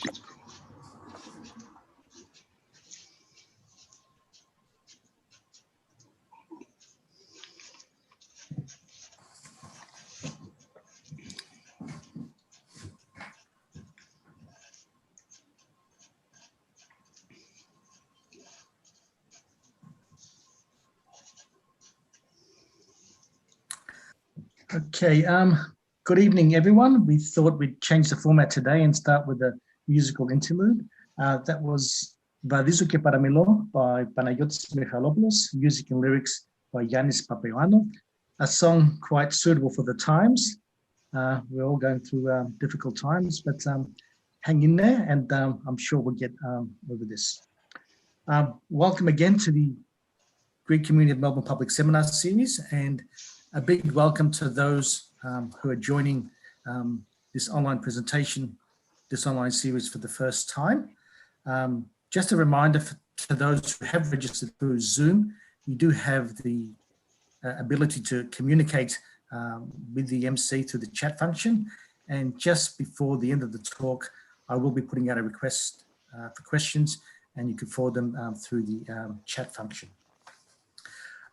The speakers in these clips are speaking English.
Okay, good evening, everyone. We thought we'd change the format today and start with a musical interlude. That was Vadizuke Paramilo by Panayotis Michalopoulos, music and lyrics by Yanis Papaioannou, a song quite suitable for the times. We're all going through difficult times, but hang in there and I'm sure we'll get over this. Welcome again to the Greek Community of Melbourne Public Seminar Series, and a big welcome to those who are joining this online presentation, this online series for the first time. Just a reminder to those who have registered through Zoom, you do have the ability to communicate with the MC through the chat function. And just before the end of the talk, I will be putting out a request for questions, and you can forward them through the chat function.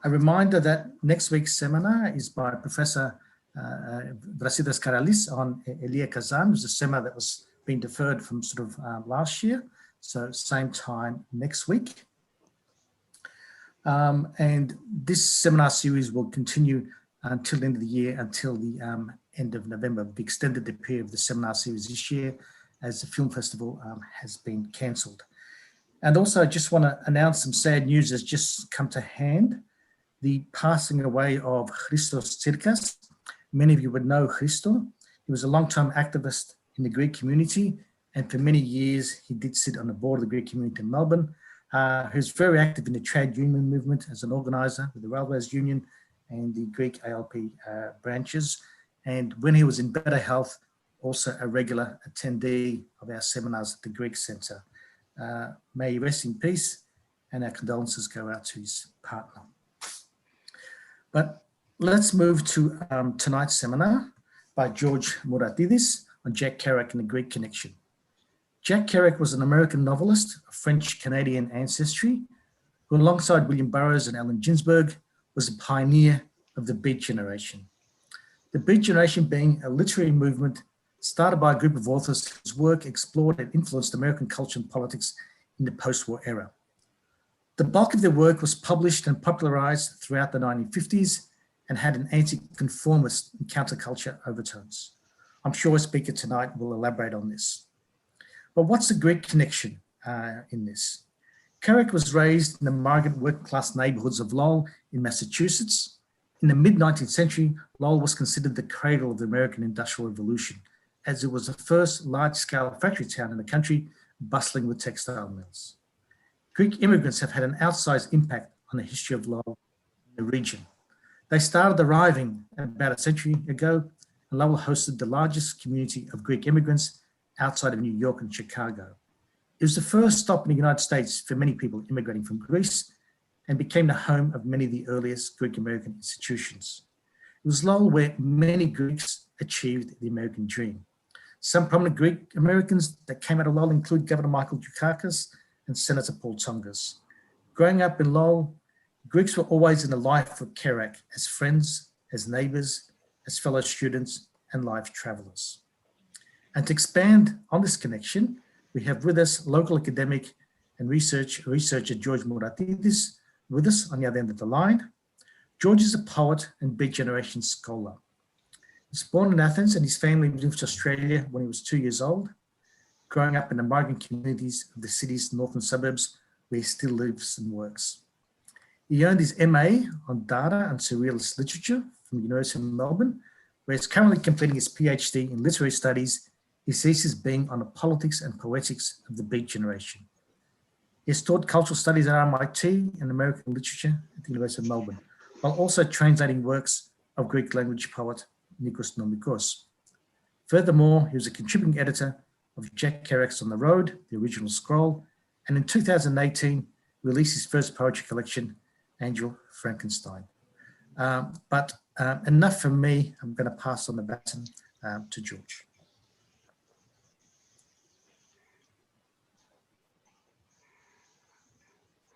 A reminder that next week's seminar is by Professor Brasidas Karalis on Elia Kazan. It was a seminar that was being deferred from sort of last year, so same time next week. And this seminar series will continue until the end of the year, until the end of November. We extended the period of the seminar series this year as the film festival has been cancelled. And also I just want to announce some sad news that's just come to hand. The passing away of Christos Tsirkas. Many of you would know Christo. He was a long-time activist in the Greek community, and for many years he did sit on the board of the Greek community in Melbourne. He was very active in the trade union movement as an organizer with the Railways Union and the Greek ALP branches. And when he was in better health, also a regular attendee of our seminars at the Greek Centre. May he rest in peace, and our condolences go out to his partner. But let's move to tonight's seminar by George Mouratidis on Jack Kerouac and the Greek connection. Jack Kerouac was an American novelist of French-Canadian ancestry who, alongside William Burroughs and Allen Ginsberg, was a pioneer of the Beat Generation. The Beat Generation being a literary movement started by a group of authors whose work explored and influenced American culture and politics in the post-war era. The bulk of their work was published and popularized throughout the 1950s and had an anti-conformist and counterculture overtones. I'm sure a speaker tonight will elaborate on this. But what's the Greek connection in this? Kerouac was raised in the migrant working-class neighborhoods of Lowell in Massachusetts. In the mid-19th century, Lowell was considered the cradle of the American Industrial Revolution, as it was the first large-scale factory town in the country, bustling with textile mills. Greek immigrants have had an outsized impact on the history of Lowell in the region. They started arriving about a century ago, and Lowell hosted the largest community of Greek immigrants outside of New York and Chicago. It was the first stop in the United States for many people immigrating from Greece and became the home of many of the earliest Greek American institutions. It was Lowell where many Greeks achieved the American dream. Some prominent Greek Americans that came out of Lowell include Governor Michael Dukakis and Senator Paul Tsongas. Growing up in Lowell, Greeks were always in the life of Kerouac as friends, as neighbors, as fellow students, and life travelers. And to expand on this connection, we have with us local academic and researcher George Mouratidis with us on the other end of the line. George is a poet and Beat Generation scholar. He was born in Athens and his family moved to Australia when he was 2 years old, growing up in the migrant communities of the city's northern suburbs where he still lives and works. He earned his MA on Data and Surrealist Literature from the University of Melbourne, where he's currently completing his PhD in Literary Studies, his thesis being on the politics and poetics of the Beat Generation. He has taught cultural studies at RMIT and American literature at the University of Melbourne, while also translating works of Greek language poet Nikos Nomikos. Furthermore, he was a contributing editor of Jack Kerouac's On the Road, the original scroll, and in 2018 released his first poetry collection, Angel Frankenstein. But enough from me. I'm going to pass on the baton to George.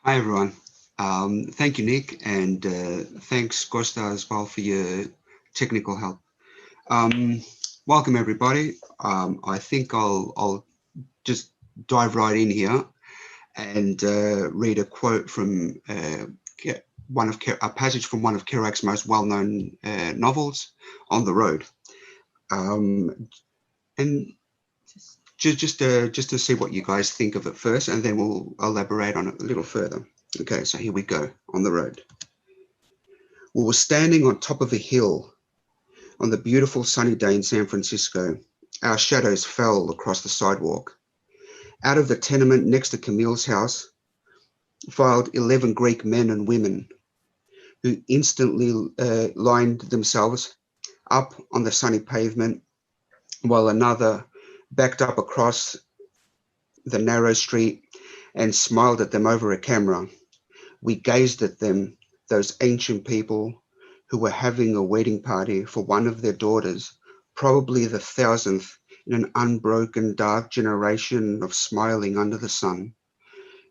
Hi, everyone. Thank you, Nick, and thanks, Costa, as well, for your technical help. Welcome, everybody. I think I'll just dive right in here and read a quote from a passage from one of Kerouac's most well-known novels, On the Road, and just to see what you guys think of it first, and then we'll elaborate on it a little further. Okay, so here we go. On the Road. We were standing on top of a hill on the beautiful sunny day in San Francisco. Our shadows fell across the sidewalk. Out of the tenement next to Camille's house filed 11 Greek men and women who instantly lined themselves up on the sunny pavement, while another backed up across the narrow street and smiled at them over a camera. We gazed at them, those ancient people who were having a wedding party for one of their daughters, probably the 1,000th in an unbroken dark generation of smiling under the sun.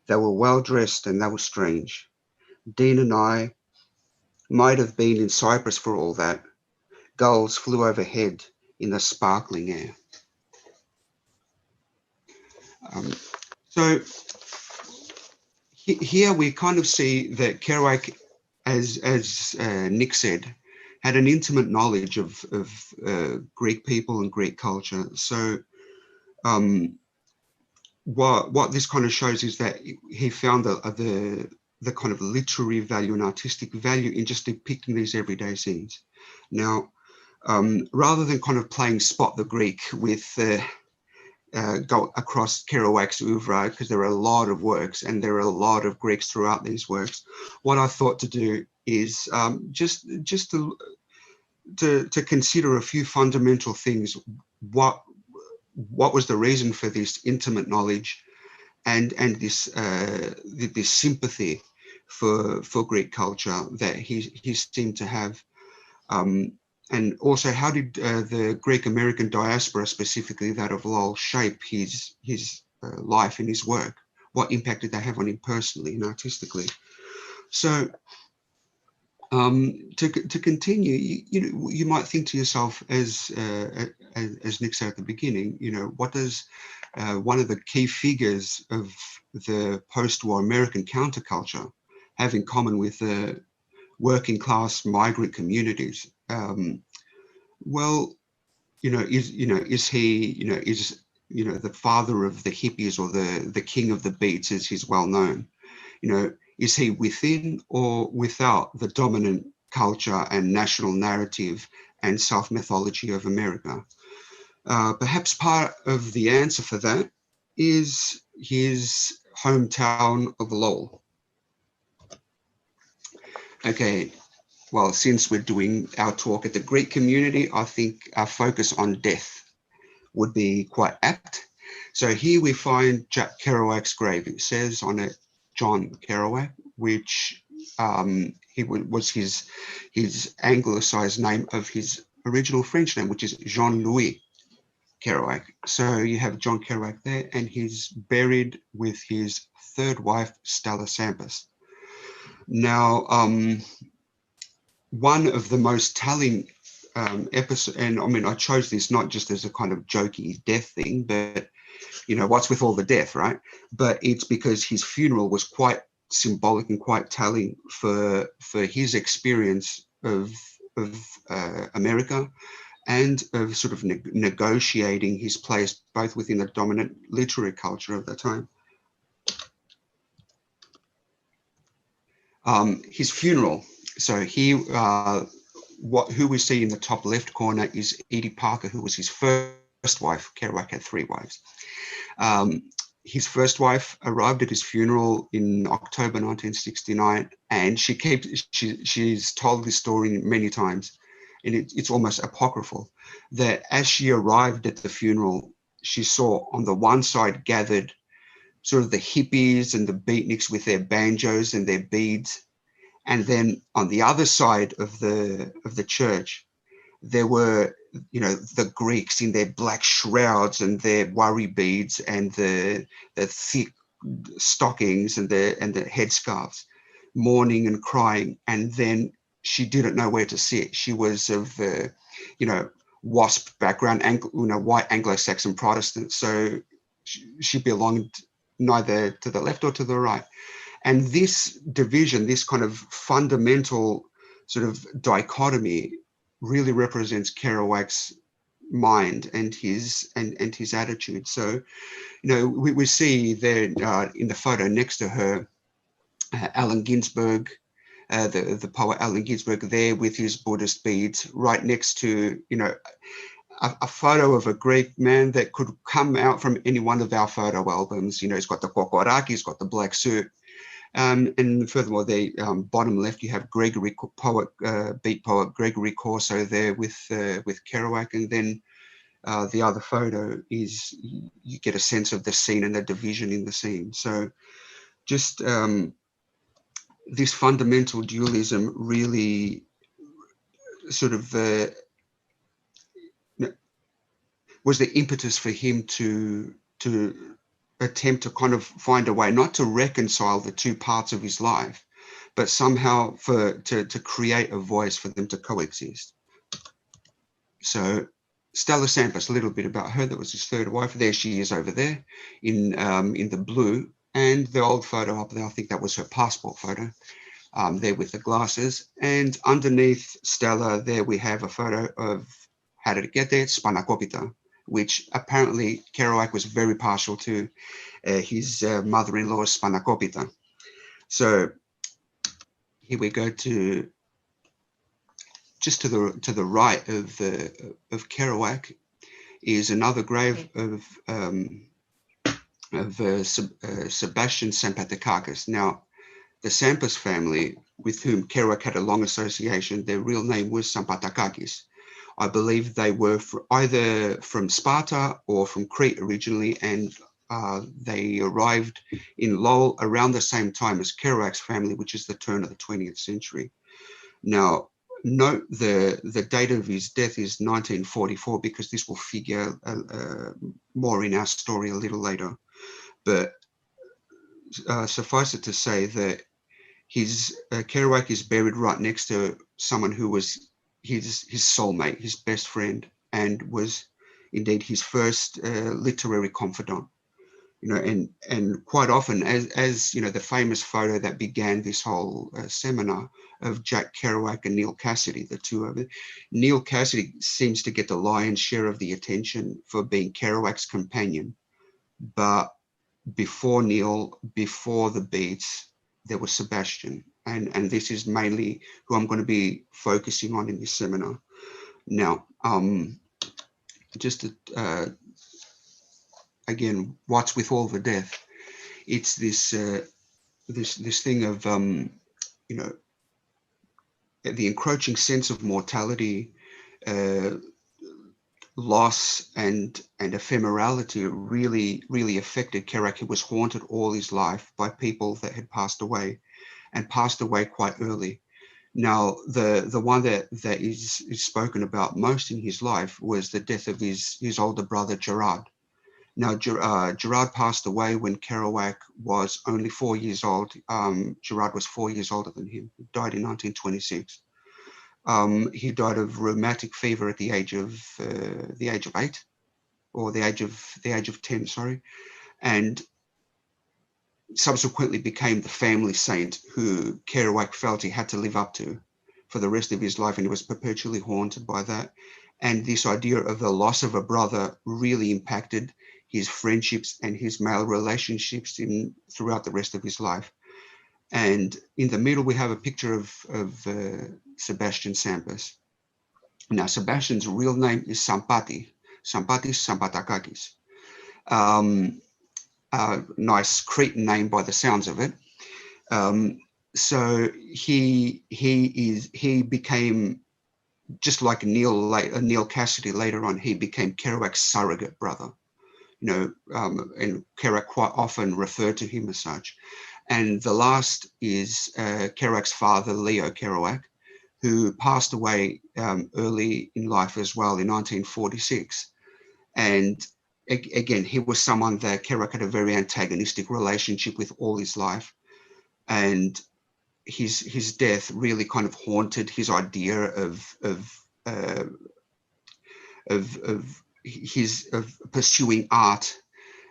They were well dressed and they were strange. Dean and I might have been in Cyprus for all that. Gulls flew overhead in the sparkling air. Um, so here we kind of see that Kerouac, as Nick said, had an intimate knowledge of Greek people and Greek culture. So what this kind of shows is that he found the kind of literary value and artistic value in just depicting these everyday scenes. Now, rather than kind of playing spot the Greek with go across Kerouac's oeuvre, because there are a lot of works and there are a lot of Greeks throughout these works, what I thought to do is just to consider a few fundamental things. What was the reason for this intimate knowledge and this this sympathy for Greek culture that he seemed to have, and also how did the Greek American diaspora, specifically that of Lowell, shape his life and his work? What impact did they have on him personally and artistically? So to continue, you might think to yourself, as Nick said at the beginning, what does one of the key figures of the post-war American counterculture have in common with the working class migrant communities? Well, is he, the father of the hippies or the king of the beats, as he's well known? Is he within or without the dominant culture and national narrative and self-mythology of America? Perhaps part of the answer for that is his hometown of Lowell. Okay, well, since we're doing our talk at the Greek community, I think our focus on death would be quite apt. So here we find Jack Kerouac's grave. It says on it, John Kerouac, which was his anglicized name of his original French name, which is Jean-Louis Kerouac. So you have John Kerouac there, and he's buried with his third wife, Stella Sampus. Now, one of the most telling episode, and I mean, I chose this not just as a kind of jokey death thing, but what's with all the death, right? But it's because his funeral was quite symbolic and quite telling for his experience of America and of sort of negotiating his place both within the dominant literary culture of the time. His funeral. So he, who we see in the top left corner is Edie Parker, who was his first wife. Kerouac had 3 wives. His first wife arrived at his funeral in October 1969, and she's told this story many times, and it's almost apocryphal, that as she arrived at the funeral, she saw on the one side gathered sort of the hippies and the beatniks with their banjos and their beads, and then on the other side of the church, there were, the Greeks in their black shrouds and their worry beads and the thick stockings and the headscarves, mourning and crying, and then she didn't know where to sit. She was of WASP background, white Anglo-Saxon Protestant, so she belonged neither to the left or to the right. And this division, this kind of fundamental sort of dichotomy, really represents Kerouac's mind and his attitude. So, we see there in the photo next to her, Allen Ginsberg, the poet Allen Ginsberg, there with his Buddhist beads, right next to a photo of a Greek man that could come out from any one of our photo albums. He's got the kokoraki, he's got the black suit. And furthermore, the bottom left, you have Gregory beat poet Gregory Corso there with Kerouac, and then the other photo is you get a sense of the scene and the division in the scene. So just this fundamental dualism really sort of was the impetus for him to attempt to kind of find a way not to reconcile the two parts of his life, but somehow to create a voice for them to coexist. So Stella Sampus, a little bit about her. That was his third wife. There she is over there in the blue, and the old photo up there, I think that was her passport photo, there with the glasses. And underneath Stella there we have a photo of, how did it get there? Spanakopita, which apparently Kerouac was very partial to his mother-in-law, Spanakopita. So here we go to just to the right of Kerouac is another grave of Sebastian Sampus. Now, the Sampas family, with whom Kerouac had a long association, their real name was Sampatakakis. I believe they were either from Sparta or from Crete originally, and they arrived in Lowell around the same time as Kerouac's family, which is the turn of the 20th century. Now, note the date of his death is 1944, because this will figure more in our story a little later. But suffice it to say that Kerouac is buried right next to someone who was his soulmate, his best friend, and was indeed his first literary confidant. And quite often, as the famous photo that began this whole seminar of Jack Kerouac and Neil Cassidy, the two of them. Neil Cassidy seems to get the lion's share of the attention for being Kerouac's companion, but before Neil, before the Beats, there was Sebastian, and this is mainly who I'm going to be focusing on in this seminar. Now, just to, again, what's with all the death? It's this this thing of the encroaching sense of mortality, loss and ephemerality really affected Kerouac. He was haunted all his life by people that had passed away, and passed away quite early. Now, the one that is spoken about most in his life was the death of his older brother, Gerard. Now, Gerard passed away when Kerouac was only 4 years old. Gerard was 4 years older than him. He died in 1926. He died of rheumatic fever at the age of 8, or the age of 10, sorry, and subsequently became the family saint who Kerouac felt he had to live up to for the rest of his life, and he was perpetually haunted by that. And this idea of the loss of a brother really impacted his friendships and his male relationships throughout the rest of his life. And in the middle, we have a picture of Sebastian Sampus. Now, Sebastian's real name is Sampatis Sampatakakis. Nice Cretan name by the sounds of it. So he became, just like Neil Cassidy later on, he became Kerouac's surrogate brother. And Kerouac quite often referred to him as such. And the last is Kerouac's father, Leo Kerouac, who passed away early in life as well in 1946. And again, he was someone that Kerouac had a very antagonistic relationship with all his life, and his death really kind of haunted his idea of pursuing art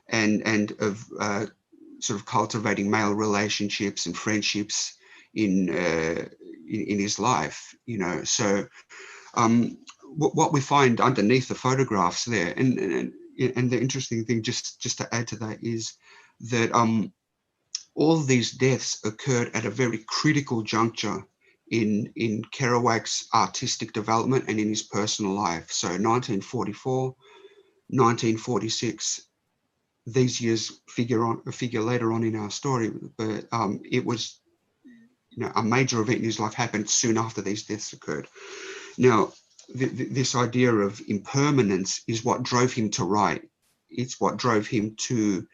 and of sort of cultivating male relationships and friendships in his life, you know. So what we find underneath the photographs there, and the interesting thing, just to add to that, is that all these deaths occurred at a very critical juncture in Kerouac's artistic development and in his personal life. So 1944, 1946, these years figure later on in our story, but it was, you know, a major event in his life happened soon after these deaths occurred. Now, this idea of impermanence is what drove him to write. It's what drove him to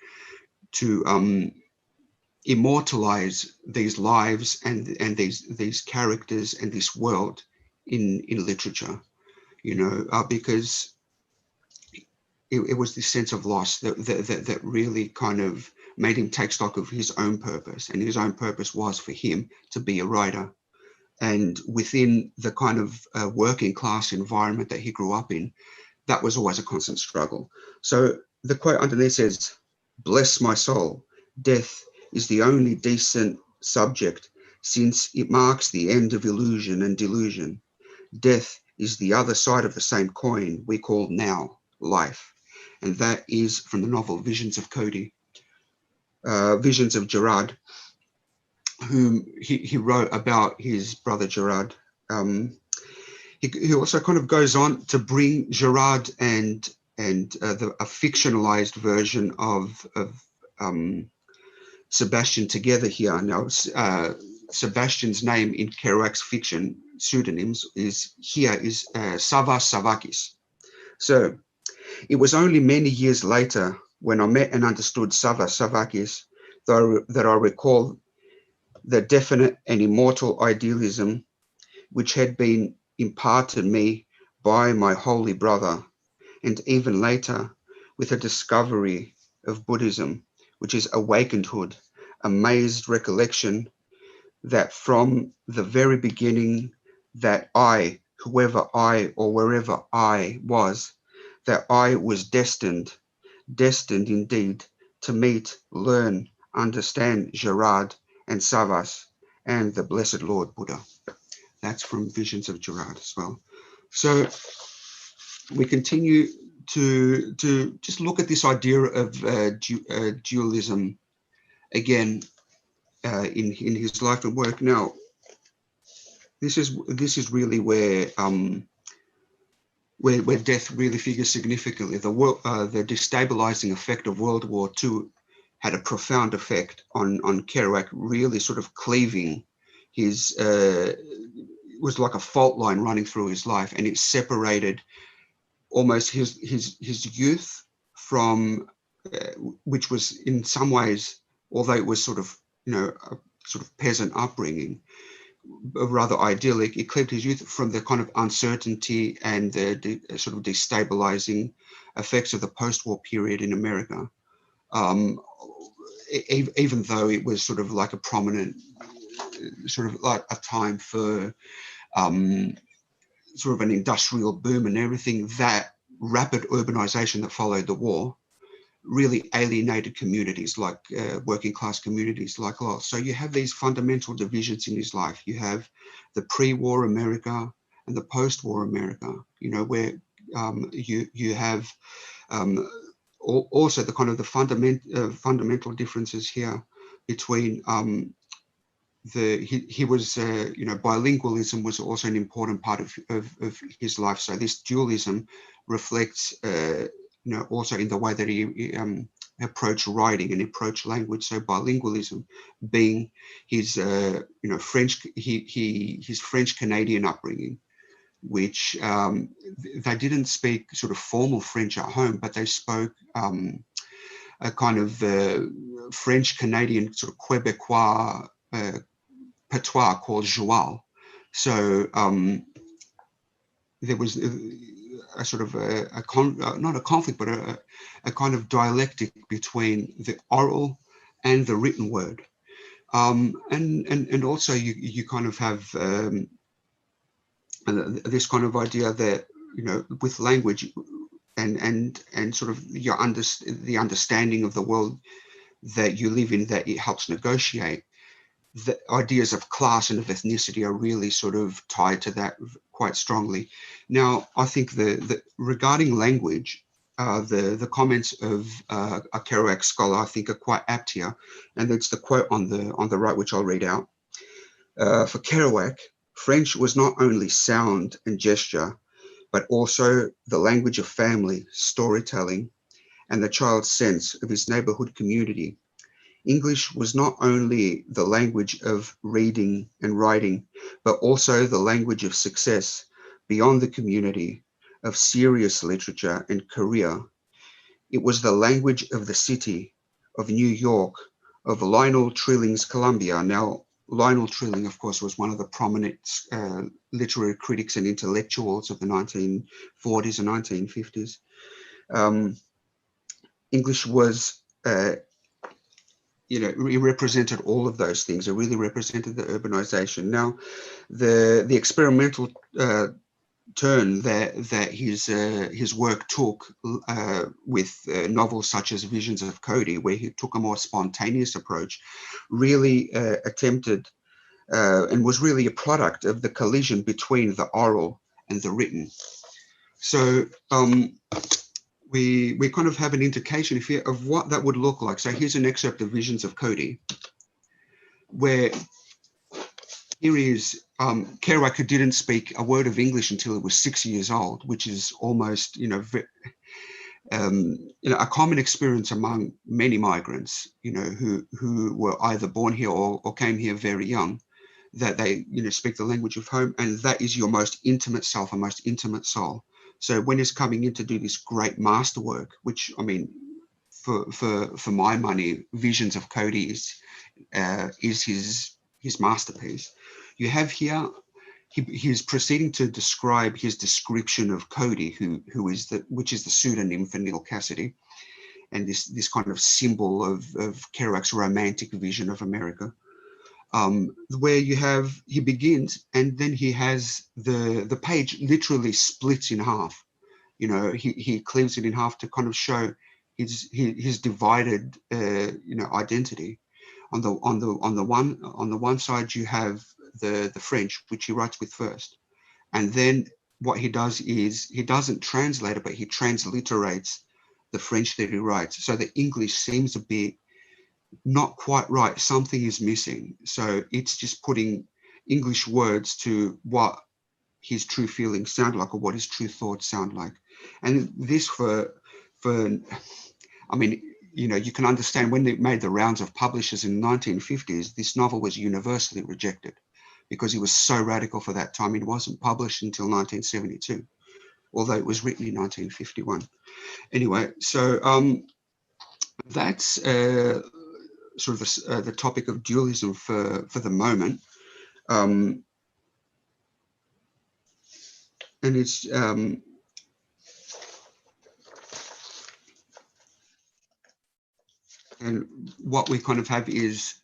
immortalize these lives and these characters and this world in literature, you know, because it was this sense of loss that really kind of made him take stock of his own purpose, and his own purpose was for him to be a writer. And within the kind of working class environment that he grew up in, that was always a constant struggle. So the quote underneath says, "Bless my soul, death is the only decent subject, since it marks the end of illusion and delusion. Death is the other side of the same coin we call now life." And that is from the novel Visions of Cory, Visions of Gerard, whom he wrote about his brother Gerard. He also kind of goes on to bring Gerard and a fictionalized version of Sebastian together here. Now, Sebastian's name in Kerouac's fiction pseudonyms is Savas Savakis. So it was only many years later, when I met and understood Savas Savakis, that I recall the definite and immortal idealism which had been imparted me by my holy brother, and even later with a discovery of Buddhism, which is awakenedhood, amazed recollection that from the very beginning that I, whoever I or wherever I was, that I was destined indeed to meet, learn, understand Gerard and Savas and the Blessed Lord Buddha. That's from Visions of Gerard as well. So we continue to just look at this idea of dualism again in his life and work. Now, this is really where death really figures significantly. The destabilizing effect of World War II had a profound effect on Kerouac, really sort of cleaving his. It was like a fault line running through his life, and it separated almost his youth from, which was in some ways, although it was sort of, you know, a sort of peasant upbringing, rather idyllic, it cleaved his youth from the kind of uncertainty and the sort of destabilizing effects of the post-war period in America. Even though it was sort of like a prominent, sort of like a time for sort of an industrial boom and everything, that rapid urbanization that followed the war really alienated communities like working class communities like Lowell. So you have these fundamental divisions in his life. You have the pre-war America and the post-war America, you know, where you have also the kind of the fundamental differences here between he was, you know, bilingualism was also an important part of his life. So this dualism reflects, you know, also in the way that he approached writing and approached language. So bilingualism being his, you know, his French Canadian upbringing, which they didn't speak sort of formal French at home, but they spoke a kind of French Canadian sort of Quebecois patois called joual. So there was a sort of not a conflict, but a kind of dialectic between the oral and the written word. And also you kind of have this kind of idea that, you know, with language and sort of the understanding of the world that you live in, that it helps negotiate. The ideas of class and of ethnicity are really sort of tied to that quite strongly. Now, I think the regarding language, the comments of a Kerouac scholar, I think, are quite apt here, and it's the quote on the right, which I'll read out. For Kerouac, French was not only sound and gesture, but also the language of family, storytelling, and the child's sense of his neighborhood community. English was not only the language of reading and writing, but also the language of success beyond the community, of serious literature and career. It was the language of the city, of New York, of Lionel Trilling's Columbia. Now, Lionel Trilling, of course, was one of the prominent literary critics and intellectuals of the 1940s and 1950s. English was you know, it represented all of those things. It really represented the urbanization. Now, the experimental turn that his work took with novels such as Visions of Cory, where he took a more spontaneous approach, really attempted and was really a product of the collision between the oral and the written. So we kind of have an indication here of what that would look like. So here's an excerpt of Visions of Cory, where here is Kerouac, who didn't speak a word of English until he was 6 years old, which is almost, you know, a common experience among many migrants, you know, who were either born here or came here very young, that they, you know, speak the language of home, and that is your most intimate self and most intimate soul. So when he's coming in to do this great masterwork, which, I mean, for my money, Visions of Cory is his masterpiece. You have here, he's proceeding to describe his description of Cory, which is the pseudonym for Neil Cassidy, and this kind of symbol of Kerouac's romantic vision of America. Where he begins, and then he has the page literally splits in half. You know, he cleaves it in half to kind of show his divided identity. On the one side you have the French, which he writes with first, and then what he does is he doesn't translate it, but he transliterates the French that he writes. So the English seems to be not quite right. Something is missing. So it's just putting English words to what his true feelings sound like, or what his true thoughts sound like. And this for I mean, you know, you can understand when they made the rounds of publishers in the 1950s, this novel was universally rejected because he was so radical for that time. It wasn't published until 1972, although it was written in 1951. Anyway, so that's sort of the topic of dualism for the moment. And it's and what we kind of have is,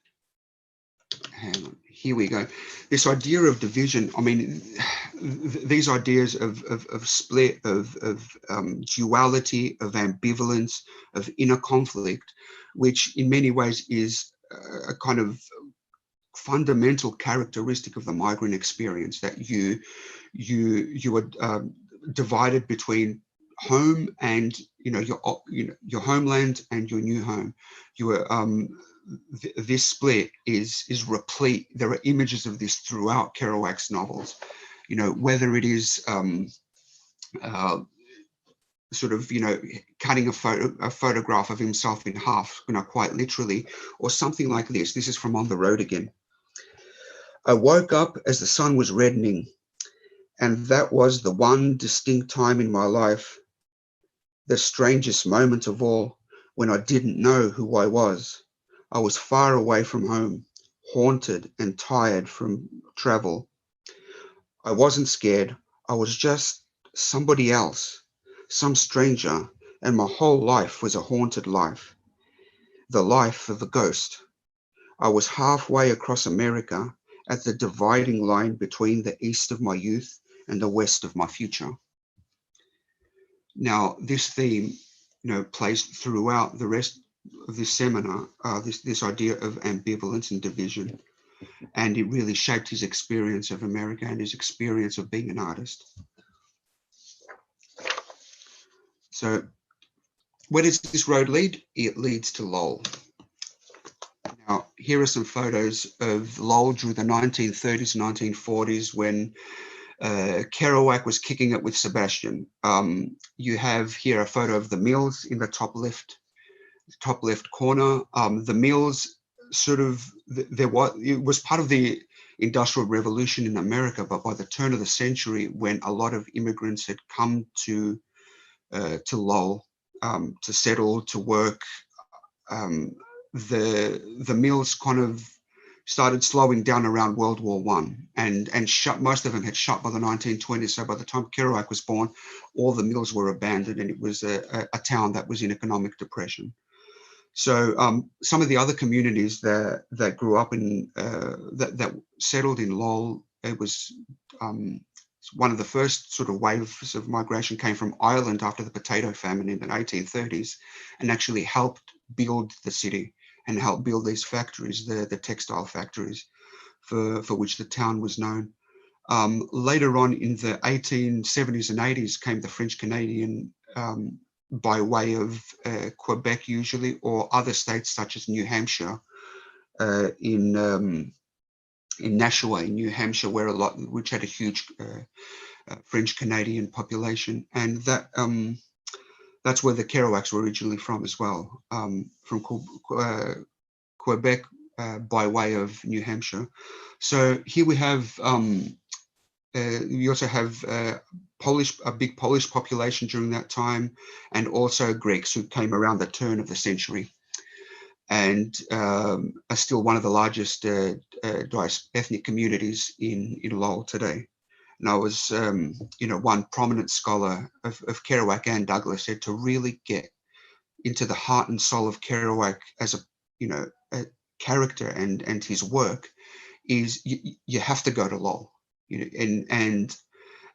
hang on, here we go. This idea of division. I mean, these ideas of split, of duality, of ambivalence, of inner conflict, which in many ways is a kind of fundamental characteristic of the migrant experience, that you are divided between home and your homeland and your new home. You are this split is replete. There are images of this throughout Kerouac's novels. You know, whether it is sort of, you know, cutting a photograph of himself in half, you know, quite literally, or something like this. This is from On the Road Again. I woke up as the sun was reddening, and that was the one distinct time in my life, the strangest moment of all, when I didn't know who I was. I was far away from home, haunted and tired from travel. I wasn't scared. I was just somebody else, some stranger, and my whole life was a haunted life, the life of a ghost. I was halfway across America at the dividing line between the east of my youth and the west of my future. Now, this theme, plays throughout the rest of this seminar, this idea of ambivalence and division, and it really shaped his experience of America and his experience of being an artist. So, where does this road lead? It leads to Lowell. Now, here are some photos of Lowell during the 1930s and 1940s when Kerouac was kicking it with Sebastian. You have here a photo of the mills in the top left corner. The mills it was part of the Industrial Revolution in America, but by the turn of the century, when a lot of immigrants had come to Lowell to settle, to work, the mills kind of started slowing down around World War I, and shut. Most of them had shut by the 1920s. So by the time Kerouac was born, all the mills were abandoned, and it was a town that was in economic depression. So some of the other communities that grew up in that settled in Lowell, it was one of the first sort of waves of migration came from Ireland after the potato famine in the 1830s, and actually helped build the city and helped build these factories, the textile factories, for which the town was known. Later on in the 1870s and 80s came the French Canadian by way of Quebec usually, or other states such as New Hampshire, in Nashua, in New Hampshire, which had a huge French Canadian population, and that's where the Kerouacs were originally from as well, from Quebec by way of New Hampshire. So here we have, we also have a big Polish population during that time, and also Greeks who came around the turn of the century, and are still one of the largest ethnic communities in Lowell today. And I was, one prominent scholar of Kerouac and Daulas said to really get into the heart and soul of Kerouac as a character and his work is you have to go to Lowell, and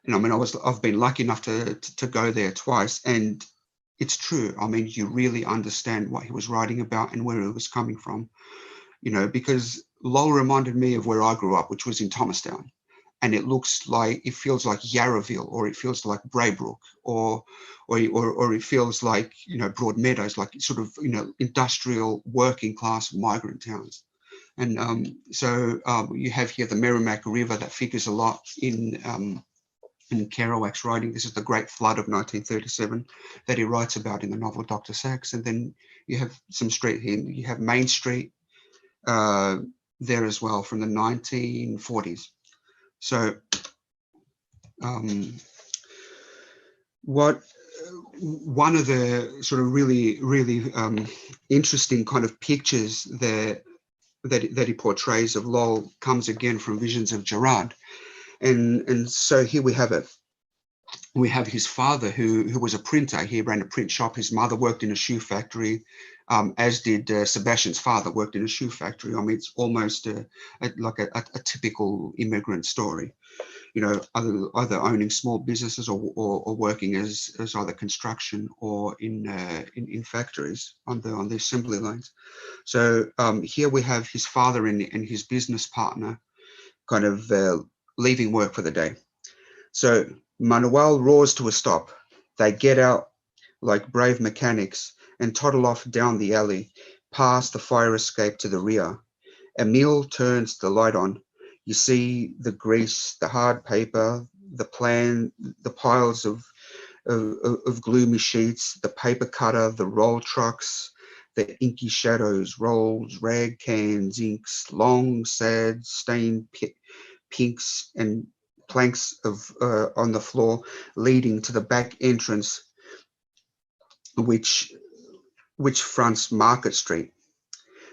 I mean, I've been lucky enough to go there twice, and it's true. I mean, you really understand what he was writing about and where he was coming from, because Lowell reminded me of where I grew up, which was in Thomastown. And it feels like Yarraville, or it feels like Braybrook, or it feels like, Broadmeadows, like sort of, industrial working class migrant towns. And so you have here the Merrimack River that figures a lot in Kerouac's writing. This is the Great Flood of 1937 that he writes about in the novel Dr. Sachs. And then you have some street here. You have Main Street there as well from the 1940s. So one of the sort of really interesting kind of pictures that he portrays of Lowell comes again from visions of Gerard. And so here we have it. We have his father who was a printer. He ran a print shop. His mother worked in a shoe factory, as did Sebastian's father worked in a shoe factory. I mean, it's almost like a typical immigrant story, either owning small businesses or working as either construction or in factories on the assembly lines. So here we have his father and his business partner kind of leaving work for the day. So Manuel roars to a stop. They get out like brave mechanics and toddle off down the alley, past the fire escape to the rear. Emile turns the light on. You see the grease, the hard paper, the plan, the piles of gloomy sheets, the paper cutter, the roll trucks, the inky shadows, rolls, rag cans, inks, long, sad, stained pinks and planks on the floor leading to the back entrance, which fronts Market Street,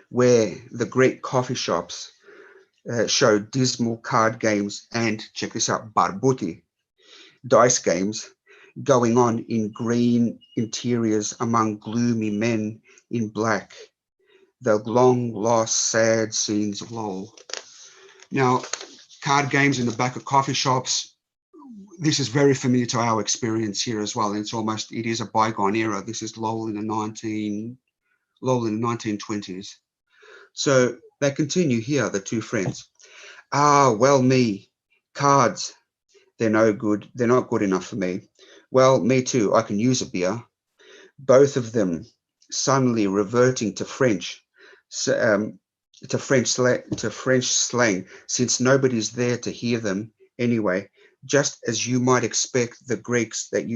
where the great coffee shops show dismal card games and, check this out, barbuti, dice games going on in green interiors among gloomy men in black, the long lost sad scenes of Lowell. Now, card games in the back of coffee shops, this is very familiar to our experience here as well. And it is a bygone era. This is Lowell in the 1920s. So they continue here, the two friends. Ah, well, me, cards, they're no good. They're not good enough for me. Well, me too, I can use a beer. Both of them suddenly reverting to French, to French slang, since nobody's there to hear them anyway. Just as you might expect the Greeks that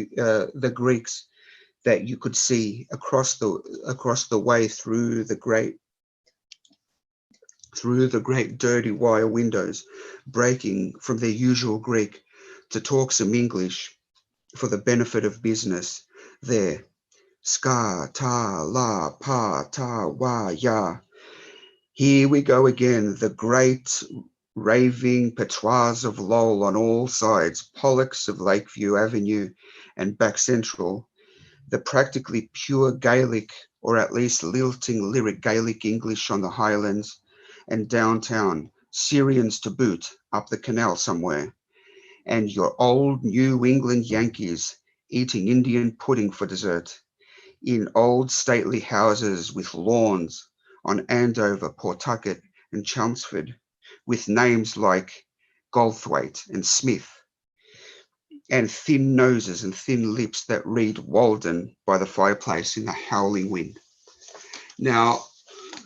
you could see across the way through the great dirty wire windows, breaking from their usual Greek to talk some English for the benefit of business there. Ska, ta, la, pa, ta, wa, ya. Here we go again, the great raving patois of Lowell on all sides, Pollocks of Lakeview Avenue and Back Central, the practically pure Gaelic, or at least lilting lyric Gaelic English on the Highlands, and downtown, Syrians to boot, up the canal somewhere, and your old New England Yankees eating Indian pudding for dessert, in old stately houses with lawns on Andover, Pawtucket, and Chelmsford, with names like Goldthwaite and Smith, and thin noses and thin lips that read Walden by the fireplace in the howling wind. Now,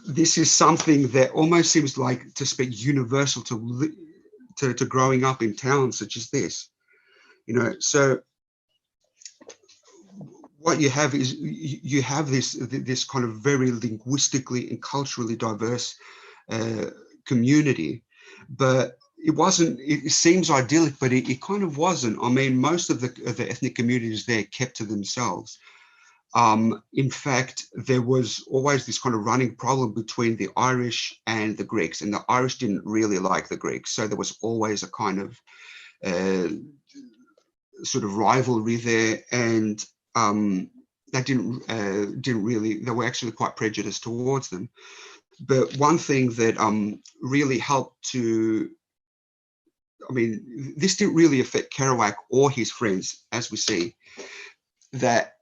this is something that almost seems like to speak universal to growing up in towns such as this. So what you have is you have this kind of very linguistically and culturally diverse community, but it seems idyllic, but it kind of wasn't. I mean, most of the ethnic communities there kept to themselves. In fact, there was always this kind of running problem between the Irish and the Greeks, and the Irish didn't really like the Greeks. So there was always a kind of sort of rivalry there, and that didn't really, they were actually quite prejudiced towards them. But one thing that really helped to, I mean, this didn't really affect Kerouac or his friends, as we see, that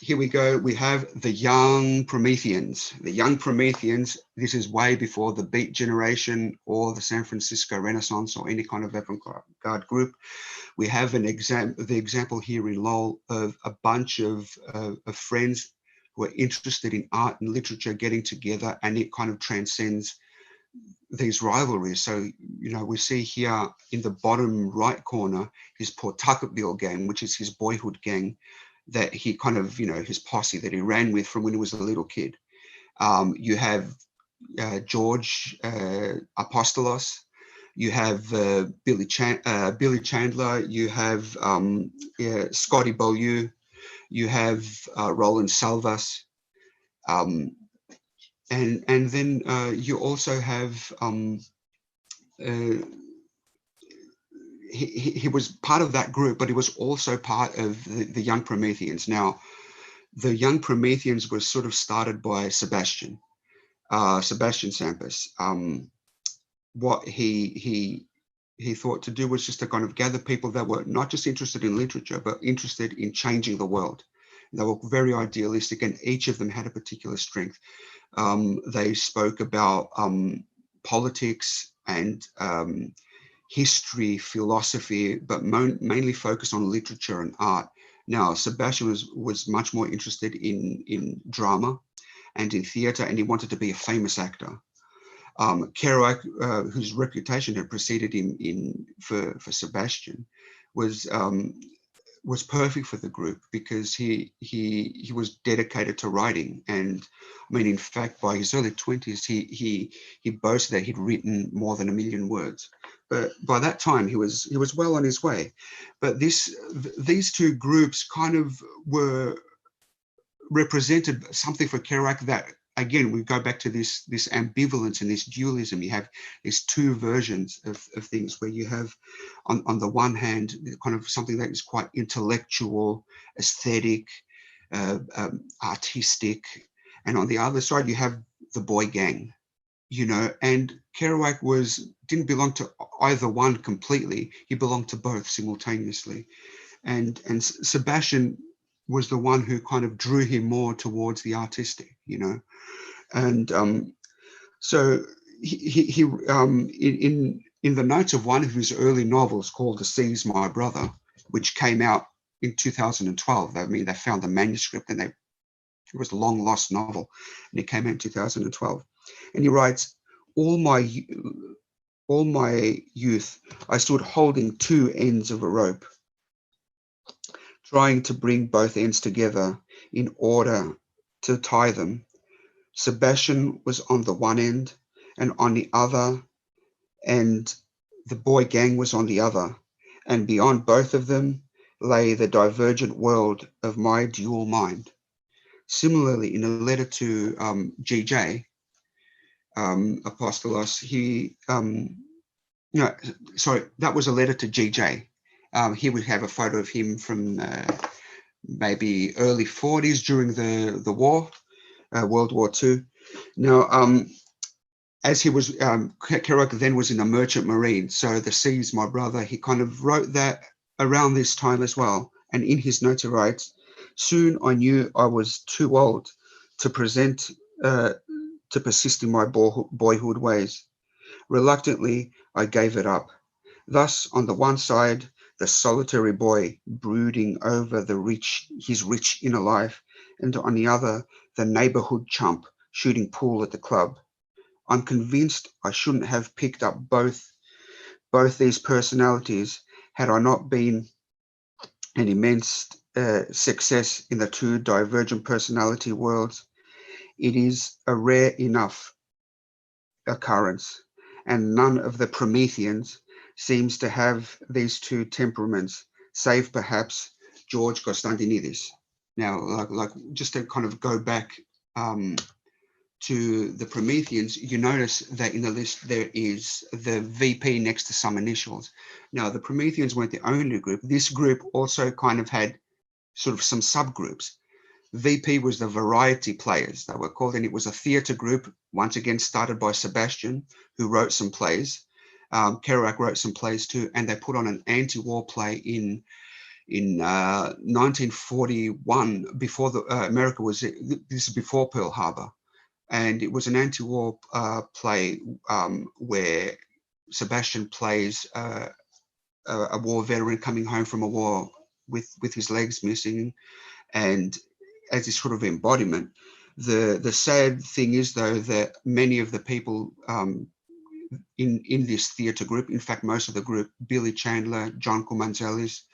here we go, we have the Young Prometheans. The Young Prometheans, this is way before the Beat Generation or the San Francisco Renaissance or any kind of avant-garde group. We have the example here in Lowell of a bunch of friends who are interested in art and literature getting together, and it kind of transcends these rivalries. So, we see here in the bottom right corner, his Pawtucketville gang, which is his boyhood gang, that he kind of, his posse that he ran with from when he was a little kid. You have George Apostolos, you have Billy Chandler, you have Scotty Beaulieu, you have Roland Salvas, and then you also have he was part of that group, but he was also part of the Young Prometheans. Now, the Young Prometheans was sort of started by Sebastian Sampus. What he thought to do was just to kind of gather people that were not just interested in literature, but interested in changing the world. They were very idealistic, and each of them had a particular strength. They spoke about politics and history, philosophy, but mainly focused on literature and art. Now, Sebastian was much more interested in drama and in theatre, and he wanted to be a famous actor. Kerouac, whose reputation had preceded him for Sebastian, was perfect for the group because he was dedicated to writing. And I mean, in fact, by his early 20s, he boasted that he'd written more than 1 million words. But by that time, he was well on his way. But these two groups kind of represented something for Kerouac that again, we go back to this ambivalence and this dualism. You have these two versions of things, where you have on the one hand kind of something that is quite intellectual, aesthetic, artistic, and on the other side you have the boy gang, you know. And Kerouac didn't belong to either one completely. He belonged to both simultaneously, and Sebastian was the one who kind of drew him more towards the artistic, you know. And so he in the notes of one of his early novels called The Sea's My Brother, which came out in 2012. I mean, they found the manuscript, and it was a long lost novel, and it came out in 2012. And he writes, all my youth, I stood holding two ends of a rope, trying to bring both ends together in order to tie them. Sebastian was on the one end and on the other, and the boy gang was on the other. And beyond both of them lay the divergent world of my dual mind. Similarly, in a letter to GJ, Apostolos, that was a letter to GJ. Here we have a photo of him from maybe early 40s during the war, World War II. Now, as he was, Kerouac then was in the Merchant Marine, so The Sea's My Brother, he kind of wrote that around this time as well. And in his notes he writes, soon I knew I was too old to persist in my boyhood ways. Reluctantly, I gave it up. Thus, on the one side, the solitary boy brooding over his rich inner life, and on the other, the neighborhood chump shooting pool at the club. I'm convinced I shouldn't have picked up both these personalities had I not been an immense success in the two divergent personality worlds. It is a rare enough occurrence, and none of the Prometheans seems to have these two temperaments, save perhaps George Constantinidis. Now, like just to kind of go back to the Prometheans, you notice that in the list there is the VP next to some initials. Now, the Prometheans weren't the only group. This group also kind of had sort of some subgroups. VP was the variety players, they were called, and it was a theatre group, once again started by Sebastian, who wrote some plays. Kerouac wrote some plays too, and they put on an anti-war play in 1941, before America was, this is before Pearl Harbor. And it was an anti-war play where Sebastian plays a war veteran coming home from a war with his legs missing, and as his sort of embodiment. The sad thing is, though, that many of the people in this theatre group, in fact, most of the group, Billy Chandler, John Kumanzelis,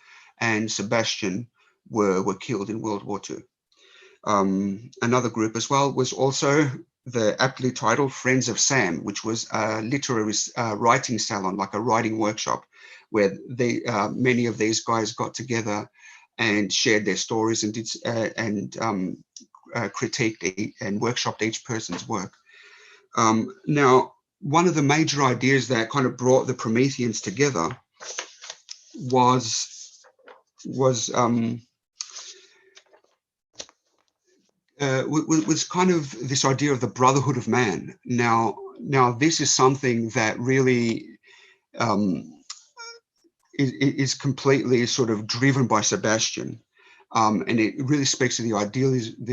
and Sebastian were killed in World War II. Another group as well was also the aptly titled Friends of Sam, which was a literary writing salon, like a writing workshop, where many of these guys got together and shared their stories and critiqued and workshopped each person's work. Now, one of the major ideas that kind of brought the Prometheans together was kind of this idea of the brotherhood of man. Now this is something that really is completely sort of driven by Sebastian, and it really speaks to the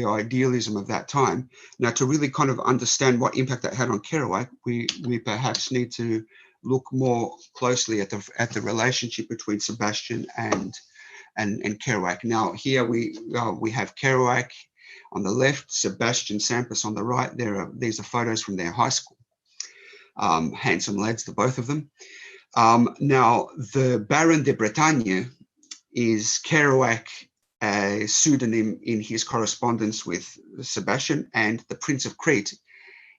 idealism of that time. Now, to really kind of understand what impact that had on Kerouac, we perhaps need to look more closely at the relationship between Sebastian and Kerouac. Now, here we have Kerouac on the left, Sebastian Sampus on the right. These are photos from their high school. Handsome lads, the both of them. Now, the Baron de Bretagne is Kerouac, a pseudonym in his correspondence with Sebastian, and the Prince of Crete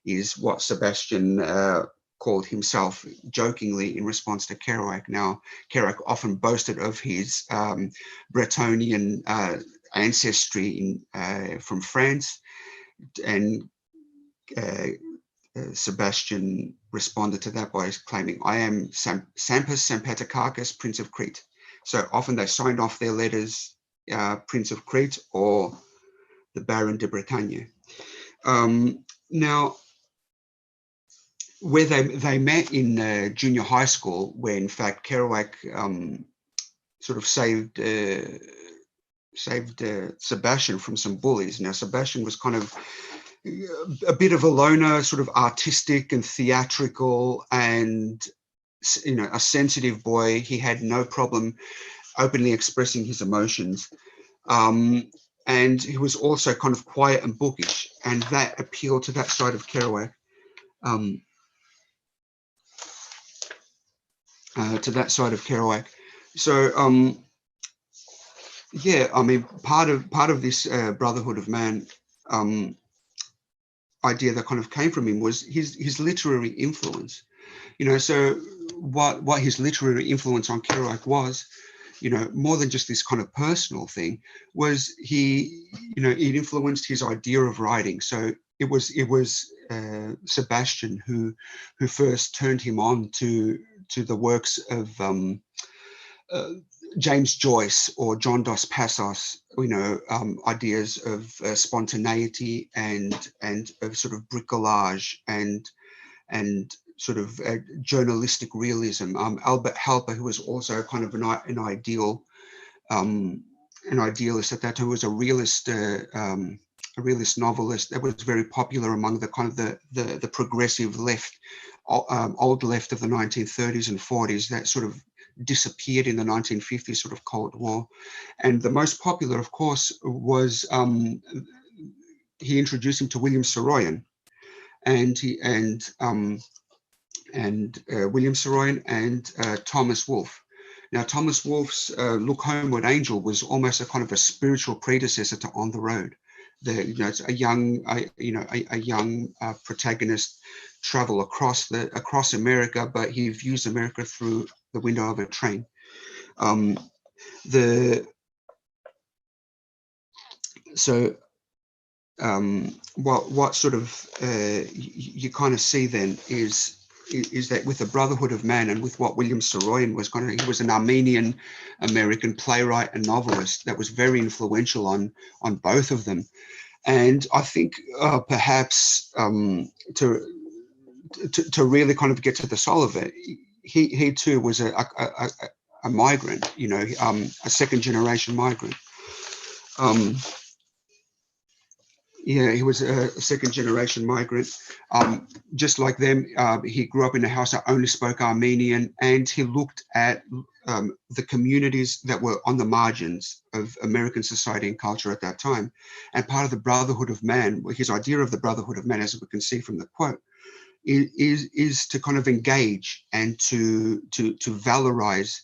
is what Sebastian called himself jokingly in response to Kerouac. Now, Kerouac often boasted of his Bretonian ancestry from France, and Sebastian responded to that by claiming, "I am Sampus Sampatakakis, Prince of Crete." So often they signed off their letters, Prince of Crete or the Baron de Bretagne. Now, where they met in junior high school, where in fact Kerouac sort of saved Sebastian from some bullies. Now, Sebastian was kind of a bit of a loner, sort of artistic and theatrical, and a sensitive boy. He had no problem openly expressing his emotions, and he was also kind of quiet and bookish, and that appealed to that side of Kerouac. So yeah, I mean, part of this brotherhood of man idea that kind of came from him was his literary influence. So what his literary influence on Kerouac was, more than just this kind of personal thing, was it influenced his idea of writing. So it was Sebastian who first turned him on to the works of James Joyce or John Dos Passos, ideas of spontaneity and of sort of bricolage and sort of journalistic realism. Albert Halper, who was also kind of an idealist at that time, who was a realist novelist that was very popular among the kind of the progressive left, old left of the 1930s and 40s, that sort of disappeared in the 1950s, sort of Cold War. And the most popular, of course, was he introduced him to William Saroyan, and William Saroyan and Thomas Wolfe. Now, Thomas Wolfe's Look Homeward Angel was almost a kind of a spiritual predecessor to On the Road. It's a young protagonist travel across America, but he views America through the window of a train. What sort of you kind of see then is that with the Brotherhood of Man and with what William Saroyan was he was an Armenian American playwright and novelist that was very influential on both of them. And I think perhaps to really kind of get to the soul of it, he too was a migrant, a second generation migrant. He was a second generation migrant. Just like them, he grew up in a house that only spoke Armenian, and he looked at the communities that were on the margins of American society and culture at that time. And part of the Brotherhood of Man, his idea of the Brotherhood of Man, as we can see from the quote, is to kind of engage and to valorize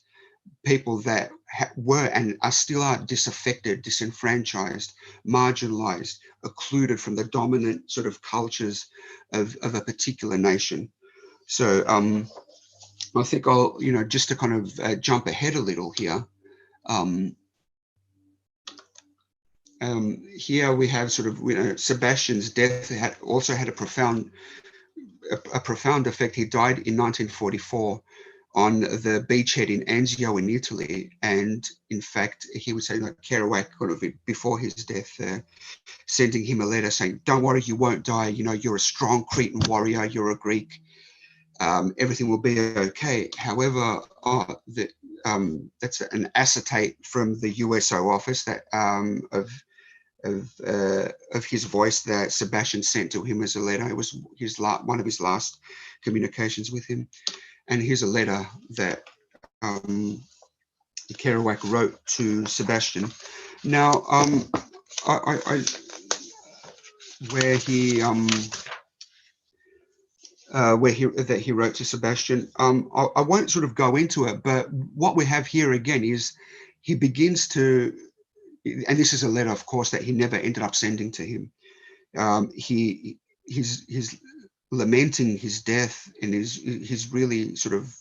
people that were and still are disaffected, disenfranchised, marginalized, occluded from the dominant sort of cultures of a particular nation. So I think I'll, just to kind of jump ahead a little here. Here we have sort of, Sebastian's death also had a profound effect. He died in 1944 on the beachhead in Anzio in Italy. And in fact, he would say, like, Kerouac, kind of before his death, sending him a letter saying, "Don't worry, you won't die. You're a strong Cretan warrior. You're a Greek. Everything will be okay." However, that's an acetate from the USO office that of his voice that Sebastian sent to him as a letter. It was one of his last communications with him. And here's a letter that Kerouac wrote to Sebastian. Now, where he wrote to Sebastian, I won't sort of go into it, but what we have here again is he begins to, and this is a letter, of course, that he never ended up sending to him. He's lamenting his death, and he's really sort of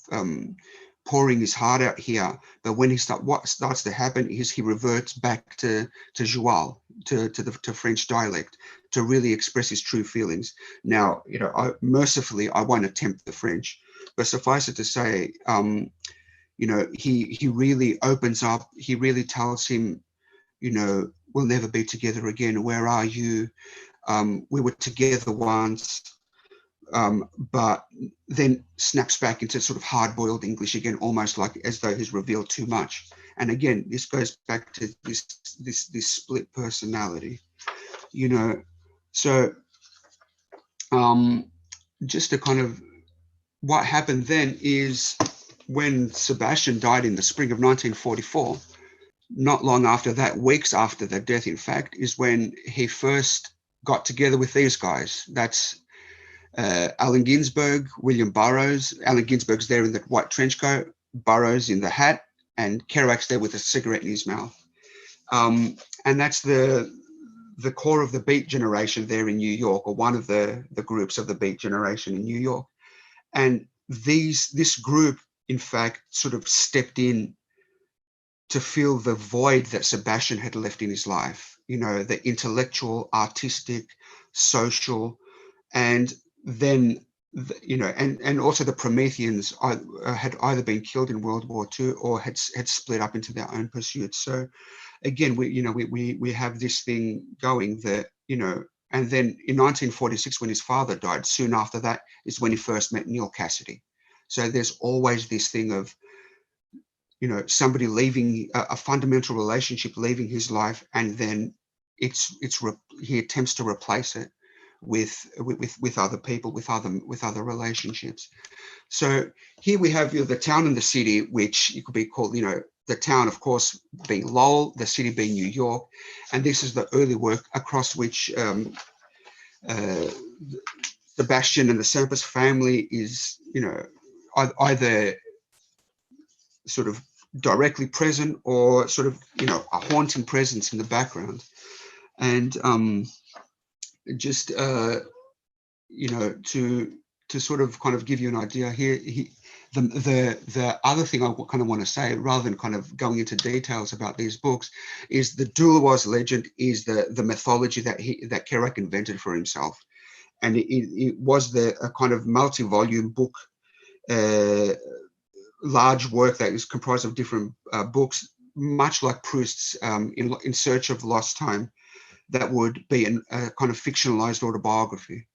pouring his heart out here. But when what starts to happen is he reverts back to joie, to French dialect to really express his true feelings. Now, you know, mercifully, I won't attempt the French, but suffice it to say, you know, he really opens up. He really tells him, you know, we'll never be together again. Where are you? We were together once. But then snaps back into sort of hard-boiled English again, almost like as though he's revealed too much. And again, this goes back to this split personality, you know. So just to kind of, what happened then is when Sebastian died in the spring of 1944, not long after that, weeks after the death, in fact, is when he first got together with these guys. That's Allen Ginsberg, William Burroughs. Allen Ginsberg's there in the white trench coat, Burroughs in the hat, and Kerouac's there with a cigarette in his mouth. And that's the core of the Beat generation there in New York, or one of the groups of the Beat generation in New York. And this group, in fact, sort of stepped in to fill the void that Sebastian had left in his life, you know, the intellectual, artistic, social, and then, you know, and also the Prometheans had either been killed in World War II or had split up into their own pursuits. So again, we have this thing going that, you know, and then in 1946, when his father died, soon after that is when he first met Neil Cassidy. So there's always this thing of, you know, somebody leaving a fundamental relationship, leaving his life, and then he attempts to replace it with other people, with other relationships. So here we have, you know, the town and the city, which you could be called, you know, the town, of course, being Lowell, the city being New York, and this is the early work across which Sebastian and the Sampus family is, you know, either sort of directly present or sort of, you know, a haunting presence in the background. And just you know, to sort of kind of give you an idea here, the other thing I kind of want to say, rather than kind of going into details about these books, is the Daulas Legend is the mythology that Kerouac invented for himself, and it was a kind of multi-volume book, large work that is comprised of different books, much like Proust's In Search of Lost Time, that would be a kind of fictionalized autobiography.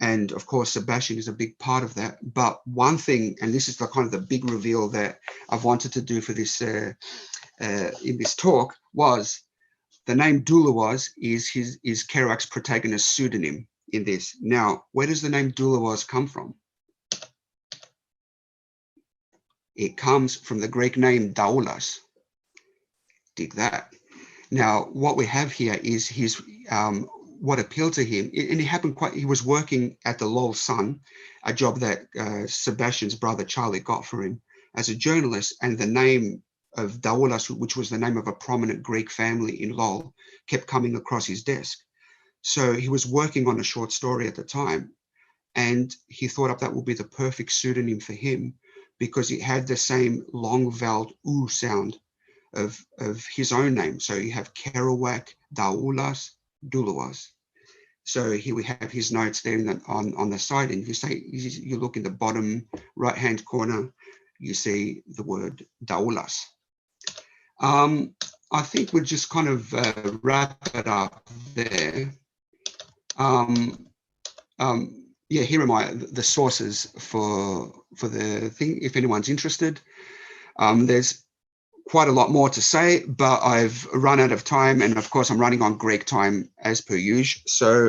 And of course, Sebastian is a big part of that. But one thing, and this is the kind of the big reveal that I've wanted to do for this in this talk, was the name Daulas is Kerouac's protagonist's pseudonym in this. Now, where does the name Daulas come from? It comes from the Greek name Daulas. Dig that. Now, what we have here is his what appealed to him, and he was working at the Lowell Sun, a job that Sebastian's brother Charlie got for him as a journalist, and the name of Daulas, which was the name of a prominent Greek family in Lowell, kept coming across his desk. So he was working on a short story at the time, and he thought up that would be the perfect pseudonym for him because it had the same long voweled oo sound of his own name. So you have Kerouac, Daulas, Daulas. So here we have his notes there on the side, and you look in the bottom right hand corner, you see the word Daulas. I think we'll just kind of wrap it up there. Yeah, here are the sources for the thing, if anyone's interested. There's quite a lot more to say, but I've run out of time, and of course I'm running on Greek time as per usual. So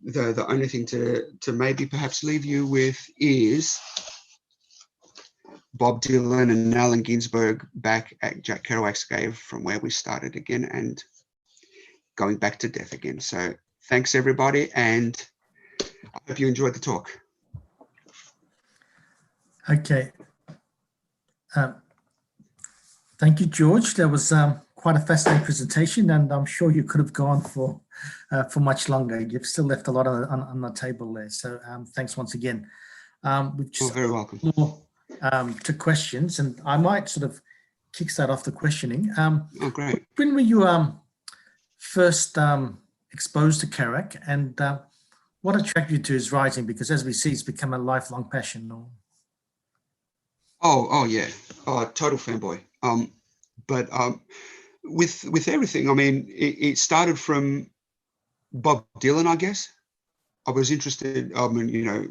the only thing to maybe perhaps leave you with is Bob Dylan and Allen Ginsberg back at Jack Kerouac's Grave, from where we started again and going back to death again. So thanks everybody, and I hope you enjoyed the talk. Okay. Thank you, George. That was quite a fascinating presentation, and I'm sure you could have gone for much longer. You've still left a lot on the table there. So thanks once again. We've just very welcome. More to questions, and I might sort of kickstart off the questioning. Oh, great. When were you first exposed to Kerouac, and what attracted you to his writing? Because as we see, it's become a lifelong passion. Oh yeah, total fanboy. But with everything, I mean, it started from Bob Dylan, I guess. I was interested, I mean, you know,